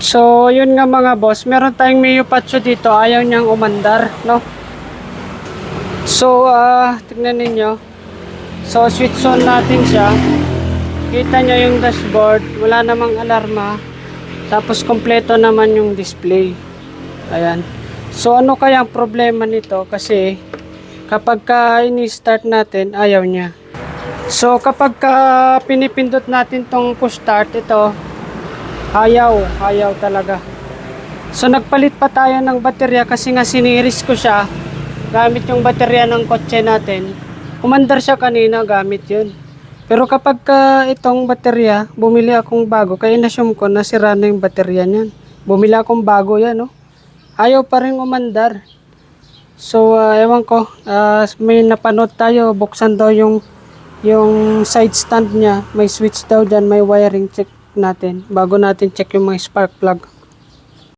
So, yun nga mga boss, meron tayong Mio Fazzio dito, ayaw niyang umandar, no? So, tignan ninyo. So, switch on natin siya. Kita nyo yung dashboard, wala namang alarma. Tapos, kompleto naman yung display. Ayan. So, ano kaya ang problema nito? Kasi, kapag ini-start natin, ayaw niya. So, kapag pinipindot natin tong push start, ito, ayaw talaga. So nagpalit pa tayo ng baterya kasi nga siniris ko siya gamit yung baterya ng kotse natin. Umandar siya kanina gamit yun. Pero kapag itong baterya, bumili akong bago, kaya inassume ko na sira na yung baterya niyan. Bumili akong bago yan, no? Ayaw pa rin umandar. So ewan ko, may napanood tayo, buksan daw yung side stand niya, may switch daw dyan, may wiring, check natin bago natin check yung mga spark plug.